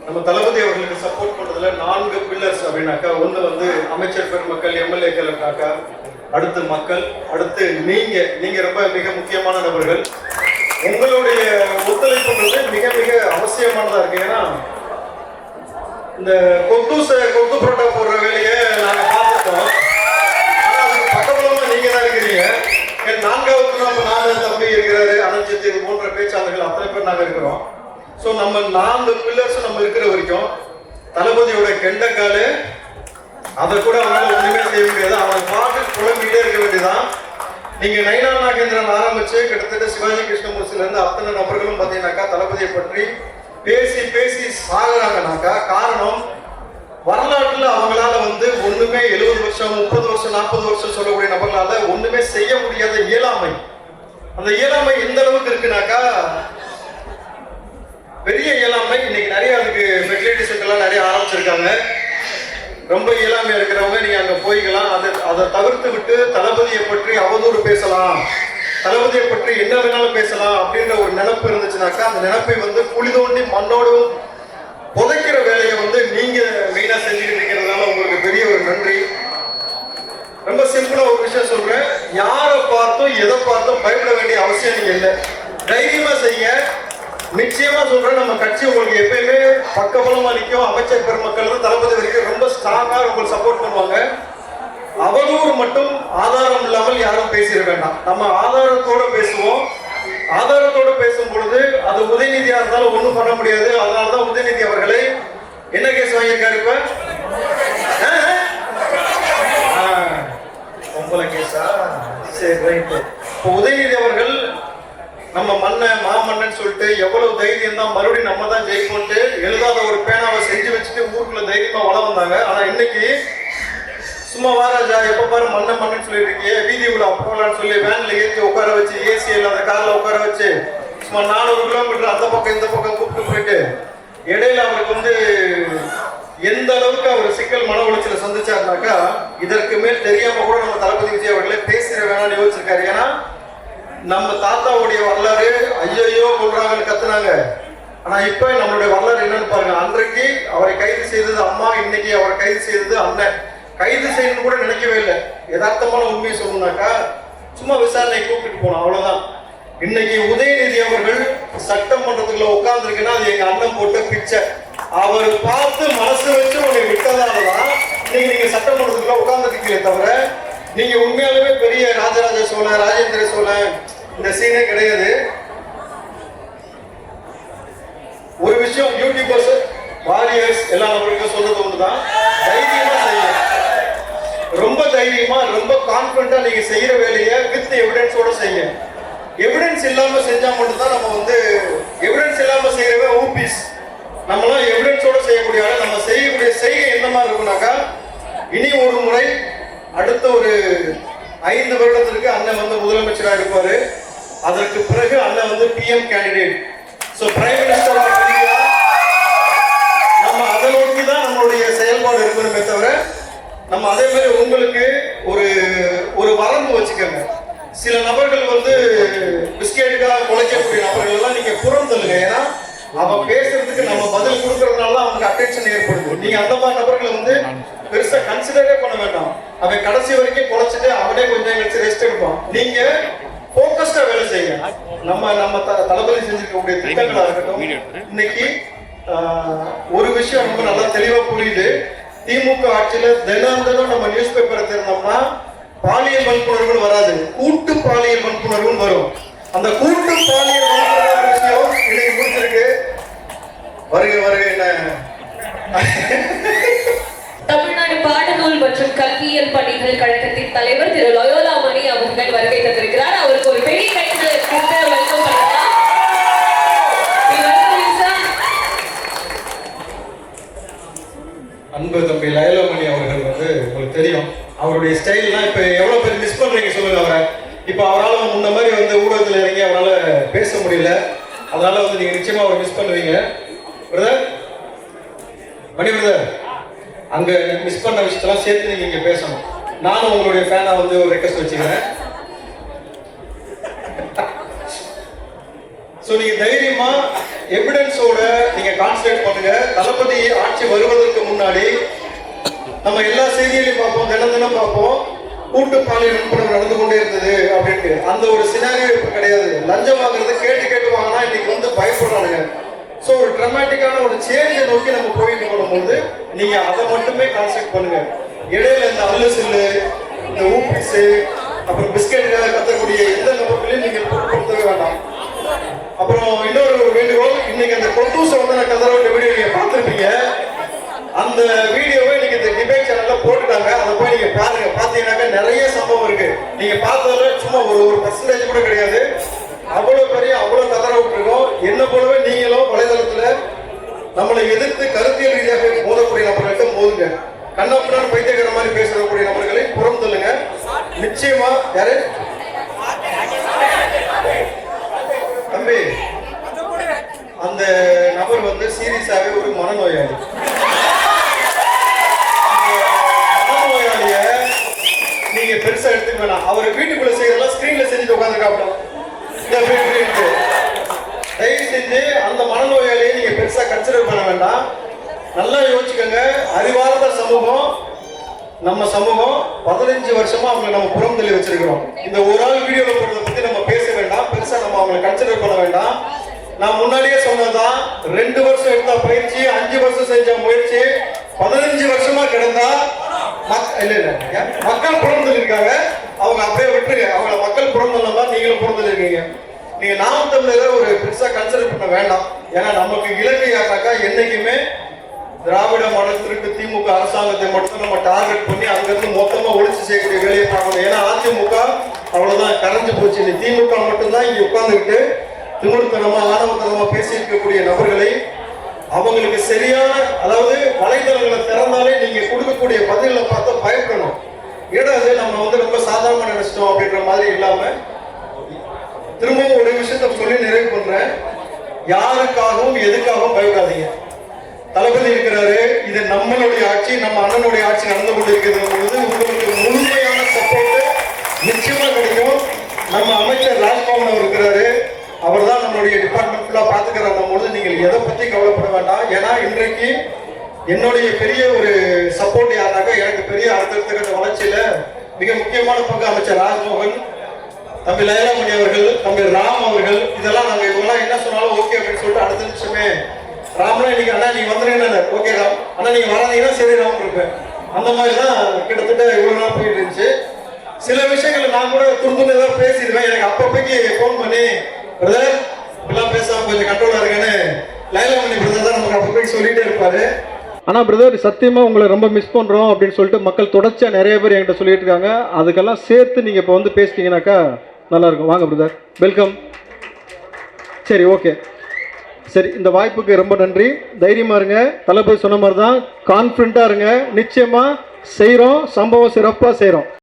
நம்ம தளபதி அவர்களுக்கு சப்போர்ட் பண்றதுல 4 பில்லர்ஸ் அப்படின்னாக்கா, ஒண்ணு வந்து அமைச்சர் பெருமக்கள், எம்எல்ஏக்கள் இருக்காக்கா, அடுத்து மக்கள், அடுத்து நீங்க ரொம்ப மிக முக்கியமான நபர்கள். உங்களுடைய ஒத்துழைப்புன்றது மிக மிக அவசியமானதா இருக்கு. ஏன்னா இந்த கொத்து புரோட்டா போடுற வேலையை நாங்க பார்த்துட்டோம். ஆனா அதுக்கு பக்கபலமா நீங்க தான் இருக்கிறீங்க. 4வது நம்ம நானும் தம்பி இருக்கிறாரு, அனஞ்சித், இது போன்ற பேச்சாளர்கள் அத்தனை பேர் நாங்க இருக்கிறோம். ஸோ நம்ம 4 பில்லர்ஸ் நம்ம இருக்கிற வரைக்கும் தளபதியோட கெண்டக்காலு அதை கூட அவனால ஒண்ணுமே செய்ய முடியாது. அவன் பாட்டு குழம்பிட்டே இருக்க வேண்டியதான். நீங்க நைனா நாகேந்திரன் ஆரம்பிச்சு கிட்டத்தட்ட சிவாஜி கிருஷ்ணமூர்த்தில இருந்து அத்தனை நபர்களும் பாத்தீங்கன்னாக்கா தளபதியை பற்றி பேசி பேசி சாகுறாங்கனாக்கா காரணம், வரலாற்றுல அவங்களால வந்து ஒண்ணுமே 70 வருஷம் 30 வருஷம் 40 வருஷம் சொல்லக்கூடிய நபர்களால ஒண்ணுமே செய்ய முடியாத இயலாமை. அந்த இயலாமை எந்த அளவுக்கு இருக்குனாக்கா, பெரிய இயலாமை. இன்னைக்கு நிறைய அதுக்கு ஃபெசிலிட்டி சென்டர்லாம் நிறைய ஆரம்பிச்சிருக்காங்க. ரொம்ப இயலாமையா இருக்கிறவங்க நீங்க அங்க போய்க்கலாம். அதை தவிர்த்து விட்டு தளபதியை பற்றி அவதூறு பேசலாம், தளபதியை பற்றி என்ன வேணாலும் பேசலாம் அப்படின்ற ஒரு நினைப்பு இருந்துச்சுனாக்கா, அந்த நினைப்பை வந்து குழி தோண்டி மண்ணோடு புதைக்கிற வேலையை வந்து நீங்க மெயினா செஞ்சுக்கிட்டு இருக்கிறதுனால உங்களுக்கு பெரிய ஒரு நன்றி. ரொம்ப சிம்பிளா ஒரு விஷயம் சொல்றேன், யாரை பார்த்தும் எதை பார்த்தும் பயப்பட வேண்டிய அவசியம் நீங்க இல்லை. தைரியமா செய்ய. நிச்சயமா சொல்றேன், நம்ம கட்சி உங்களுக்கு எப்பயுமே பக்கபலமா நிற்கும். அமைச்சர் பெருமக்கள் தளபதி வரைக்கும் ரொம்ப ஸ்ட்ராங்கா உங்களுக்கு சப்போர்ட் பண்ணுவாங்க. அவதூறு மட்டும் ஆதாரம் இல்லாமல் யாரும் பேசிட வேண்டாம். நம்ம ஆதாரத்தோட பேசுவோம். ஆதாரத்தோட பேசும் பொழுது அது உதயநிதியா இருந்தாலும் ஒண்ணும் பண்ண முடியாது. அதனாலதான் உதயநிதி அவர்களை என்ன கேஸ் வாங்கியிருக்காரு? இப்ப பொம்பளை கேஸா? சரி, ரைட். இப்போ உதயநிதி அவர்கள் நம்ம மாமன்னன் சொல்லிட்டு எவ்வளவு தைரியம் தான் மறுபடியும் நம்ம தான் ஜெயிப்போம்ட்டு எழுதாத ஒரு பேனாவை செஞ்சு வச்சுட்டு ஊருக்குள்ள தைரியமா வள வந்தாங்க. ஆனா இன்னைக்கு சும்மா வாராஜா எப்ப பாரு மன்னன் சொல்லிட்டு இருக்கியே, வீதி உள்ள போகலான்னு சொல்லி வேன்ல ஏற்றி உட்கார வச்சு, ஏசி இல்லாத கார்ல உட்கார வச்சு சும்மா 400 கிலோமீட்டர் அந்த பக்கம் இந்த பக்கம் கூப்பிட்டு போயிட்டு இடையில அவருக்கு வந்து எந்த அளவுக்கு அவர் சிக்கல் மன உளைச்சல சந்திச்சாருனாக்கா, இதற்கு மேல் தெரியாம கூட நம்ம தளபதி விஜய் அவர்களே பேசிட வேணாம்னு யோசிச்சிருக்காரு. ஏன்னா நம்ம தாத்தாவுடைய வரலாறு ஐயோ சொல்றாங்கன்னு கத்துனாங்க. ஆனா இப்ப நம்மளுடைய வரலாறு என்னன்னு பாருங்க. அன்றைக்கு அவரை கைது செய்தது அம்மா, இன்னைக்கு அவரை கைது செய்தது அண்ணன். கைது செய்யணும்னு கூட நினைக்கவே இல்லை. யதார்த்தமான உண்மையை சொல்லணும்னாக்கா சும்மா விசாரணை கூப்பிட்டு போனோம், அவ்வளவுதான். இன்னைக்கு உதயநிதி அவர்கள் சட்டமன்றத்துக்குள்ள உட்கார்ந்து இருக்குன்னா அது எங்க அண்ணன் போட்ட பிச்சை. அவர் பார்த்து மனசு வச்சு உன்னை விட்டதாலதான் நீங்க சட்டமன்றத்துக்குள்ள உட்கார்ந்துருக்கீங்களே தவிர நீங்க உண்மையாலுமே பெரிய ராஜராஜ சோழன், ராஜேந்திர சோழன் இந்த சீனே கிடையாது. ஒரு விஷயம் யூடியூபர்ஸ், வாரியர்ஸ் எல்லா நபருக்கும் சொல்றது ஒண்ணுதான், தைரியமா செய்ய. ரொம்ப தைரியமா ரொம்ப கான்பிடண்டா நீங்க செய்யற வேலையை வித் எவிடன்ஸோட செய்ய. எவிடன்ஸ் இல்லாம செஞ்சா மட்டும்தான் நம்ம வந்து எவிடன்ஸ் இல்லாம செய்யறவே ஊபிஸ். நம்மளாம் எவிடன்ஸோட செய்யக்கூடிய நம்ம செய்யக்கூடிய செய்கை எந்த மாதிரி இருக்குனாக்கா, இனி ஒரு முறை அடுத்த ஒரு 5 வருடத்திற்கு அண்ணன் வந்து முதலமைச்சராக இருப்பாரு. அதற்கு பிறகு அண்ணன் வந்து PM candidate. So prime minister நம்ம அதை நோக்கி தான் நம்மளுடைய செயல்பாடு இருக்கணுமே தவிர நம்ம அதே மாதிரி உங்களுக்கு ஒரு வரம்பு வச்சுக்கோங்க. சில நபர்கள் வந்து பிஸ்கெட்டுக்காக குலைக்கக்கூடிய நபர்கள் எல்லாம் நீங்க புறம் தள்ளுங்க. ஏன்னா அவன் பேசுறதுக்கு நம்ம பதில் கொடுக்கறதுனால அவனுக்கு அட்டென்ஷன் ஏற்படுது. நீங்க அந்த மாதிரி நபர்களை வந்து பெருசா கன்சிடரே பண்ண வேண்டாம். அவன் கடைசி வரைக்கும் குறைச்சிட்டு அவனே கொஞ்சம் கழிச்சு ரெஸ்ட் எடுப்பான். நீங்க போக்கஸ்டா வேலை செய்யுங்க. நம்ம தளபதி செஞ்சிருக்கக்கூடிய திட்டங்களா இருக்கட்டும். இன்னைக்கு ஒரு விஷயம் ரொம்ப நல்லா தெளிவா புரியுது. திமுக ஆட்சியில தினம் நம்ம நியூஸ் பேப்பரை திறந்தோம்னா பாலியல் வன்புணர்வு வராது, கூட்டு பாலியல் வன்புணர்வு வரும். அந்த கூட்டு பாலியல் வன்புணர்வு விஷயம் இன்னைக்கு முடிச்சிருக்கு. வருக என்ன தமிழ்நாடு பாடநூல் மற்றும் கல்வியியல் பணிகள் கழகத்தின் தலைவர் திரு லயோலா மணி அவர்கள் வருகை தந்திருக்கிறார். அவருக்கு ஒரு பெரிய கைத்தட்டல் வெல்கம் பண்ணலாம். அன்பு தம்பி லயோலா மணி அவர்கள் வந்து உங்களுக்கு தெரியும், அவருடைய ஸ்டைல்லாம் இப்ப எவ்வளவு பேர் மிஸ் பண்றீங்க சொல்லுங்க. அவரை இப்ப அவரால் முன்ன மாதிரி வந்து ஊடகத்தில் இறங்கி அவரால் பேச முடியல. அதனால வந்து நீங்க நிச்சயமா அவரை மிஸ் பண்ணுவீங்க. பிரதர் மணி பிரதர், அங்க மிஸ் பண்ண விஷயத்தெல்லாம் சேர்த்து நீங்க இங்க பேசணும். நானும் உங்களுடைய ஃபேனா வந்து ஒரு ரெக்வஸ்ட் வச்சுக்கிறேன். ஸோ நீங்க தைரியமா எவிடன்ஸோட நீங்க கான்சன்ட்ரேட் பண்ணுங்க. தளபதி ஆட்சி வருவதற்கு முன்னாடி நம்ம எல்லா செய்திகளையும் பார்ப்போம், தினம் தினம் பார்ப்போம். கூட்டு பாலியல் வன்கொடுமை நடந்து கொண்டே இருந்தது அப்படின்ட்டு. அந்த ஒரு சினாரியோ இப்ப கிடையாது. லஞ்சம் வாங்குறது கேட்டு கேட்டு வாங்கினா இன்னைக்கு வந்து பயப்படுறாங்க. ஸோ ஒரு ட்ரமாட்டிக்கான ஒரு சேஞ்சை நோக்கி நம்ம போயிட்டு போகும்போது நீங்க அதை மட்டுமே கான்சென்ட்ரேட் பண்ணுங்க. இடையில இந்த அல்லு சில்லு, இந்த ஊபிஸ், அப்புறம் பிஸ்கெட் கத்தக்கூடிய எந்த நபர்களையும் நீங்க பொருட்படுத்தவே வேண்டாம். அப்புறம் இன்னொரு வேண்டுகோள், இன்னைக்கு அந்த கொத்தூசை வந்து நான் கதற வீடியோ நீங்க பார்த்துருப்பீங்க. அந்த வீடியோவை நீங்க இந்த டிபேட் சேனல்ல போட்டுட்டாங்க. அதை போய் நீங்க பாருங்க. பாத்தீங்கன்னாக்கா நிறைய சம்பவம் இருக்கு. நீங்க பார்த்ததுல சும்மா ஒரு பர்சன்டேஜ் கூட கிடையாது. அவ்வளவு பெரிய அவ்வளவு கதற விட்டுருக்கோம். என்ன போலவே நீங்களும் வலைதளத்துல நம்மளை எதிர்த்து கருத்தியல் ரீதியாக மோதக்கூடிய நபர்கள்ட்ட மோதுங்க. கண்ணப்பனான் பைத்தியக்கிற மாதிரி பேசக்கூடிய நபர்களை புறம் தள்ளுங்க. நிச்சயமா யாரு தம்பி அந்த நபர் வந்து சீரியஸாவே ஒரு மனநோயாளி. மனநோயாளிய நீங்க பெருசா எடுத்துக்க வேணாம். அவர் வீட்டுக்குள்ள செய்யறதெல்லாம் ஸ்கிரீன்ல செஞ்சுட்டு உட்காந்துருக்காப்ல. தயவு செஞ்சு அந்த மனநோயாளியை நீங்க பெருசா கன்சிடர் பண்ண வேண்டாம். நல்லா யோசிச்சுக்கோங்க. அறிவார்ந்த சமூகம் நம்ம சமூகம் 15 வருஷமா அவங்க நம்ம புறம் தள்ளி வச்சிருக்கிறோம். இந்த ஒரு ஆள் வீடியோல போடுறத பத்தி நம்ம பேச வேண்டாம். பெருசா நம்ம அவங்களை கன்சிடர் பண்ண வேண்டாம். நான் முன்னாடியே சொன்னதான், 2 வருஷம் எடுத்த பயிற்சி, 5 வருஷம் செஞ்ச முயற்சி, 15 வருஷமா கிடந்தா மக்கள் புறம் தள்ளிருக்காங்க. அவங்க அப்படியே விட்டுருங்க. அவங்கள மக்கள் புறம் தள்ளா நீங்களும் புறம் தள்ளிருக்கீங்க. நீங்க நாம் தமிழர் ஒரு பெருசா கன்சிடர் பண்ண வேண்டாம். ஏன்னா நமக்கு இலக்கை யாக்காக்கா என்னைக்குமே திராவிட மாடத்திற்கு திமுக அரசாங்கத்தை மட்டும் நம்ம டார்கெட் பண்ணி அங்கிருந்து மொத்தமா ஒழிச்சு செய்யக்கூடிய வேலையை பார்க்கணும். ஏன்னா அதிமுக அவ்வளவுதான் கரைஞ்சு போச்சு. திமுக மட்டும்தான் இங்க உட்கார்ந்துக்கிட்டு திமுகத்தனமா ஆணவத்தனமா பேசி இருக்கக்கூடிய நபர்களை அவங்களுக்கு சரியான, அதாவது வலைதளங்களை திறந்தாலே நீங்க கொடுக்கக்கூடிய பதில்களை பார்த்தா பயப்படணும். ஏடாது நம்ம வந்து ரொம்ப சாதாரணமா நினைச்சிட்டோம் அப்படின்ற மாதிரி இல்லாம திரும்பவும் ஒரு விஷயத்த சொல்லி நிறைவு பண்றேன். யாருக்காகவும் எதுக்காகவும் பயப்படாதீங்க. தளபதி இருக்கிறாரு. இது நம்மளுடைய ஆட்சி, நம்ம அண்ணனுடைய ஆட்சி நடந்து கொண்டிருக்கிறது பொழுது உங்களுக்கு முழுமையான சப்போர்ட் நிச்சயமா கிடைக்கும். நம்ம அமைச்சர் ராஜ்மோகன் அவர் இருக்கிறாரு. அவர் தான் நம்மளுடைய டிபார்ட்மெண்ட் ஃபுல்லா பாத்துக்கிறாங்க போது நீங்கள் எதை பத்தி கவலைப்பட வேண்டாம். ஏன்னா இன்றைக்கு என்னுடைய பெரிய ஒரு சப்போர்ட் யாருனாக்கா, எனக்கு பெரிய அடுத்தடுத்த வளர்ச்சியில மிக முக்கியமான பங்கு அமைச்சர் ராஜ்மோகன், தம்பி லைலாமணி அவர்கள், தம்பி ராம் அவர்கள். இதெல்லாம் நாங்க இவங்கெல்லாம் என்ன சொன்னாலும் ஓகே அப்படின்னு சொல்லிட்டு அடுத்த நிமிஷமே ராம்னா இன்னைக்கு அண்ணா நீங்க வந்துருங்க, ஓகே ராம் அண்ணா நீங்க வராதீங்கன்னா சரி ராம் இருப்பேன். அந்த மாதிரி தான் கிட்டத்தட்ட இவ்வளவு நாள் போயிட்டு இருந்துச்சு. சில விஷயங்களை நான் கூட துருந்துன்னு ஏதாவது பேசிடுவேன். எனக்கு அப்பப்பைக்கு ஃபோன் பண்ணி பிரதர் இப்பெல்லாம் பேசாம கொஞ்சம் கண்ட்ரோலா இருக்குன்னு லைலாமணி பிரதர் தான் நமக்கு அப்பப்பைக்கு சொல்லிட்டே இருப்பாரு. ஆனா பிரதர் சத்தியமா உங்களை ரொம்ப மிஸ் பண்றோம் அப்படின்னு சொல்லிட்டு மக்கள் தொடர்ச்சியா நிறைய பேர் என்கிட்ட சொல்லிட்டு இருக்காங்க. அதுக்கெல்லாம் சேர்த்து நீங்க இப்போ வந்து பேசிட்டீங்கன்னாக்கா நல்லா இருக்கும். வாங்க பிரதர், வெல்கம். சரி, ஓகே, சரி. இந்த வாய்ப்புக்கு ரொம்ப நன்றி. தைரியமா இருங்க. தளபதி சொன்ன மாதிரி தான் கான்ஃபிடண்டா இருங்க. நிச்சயமா செய்யறோம். சம்பவம் சிறப்பா செய்யறோம்.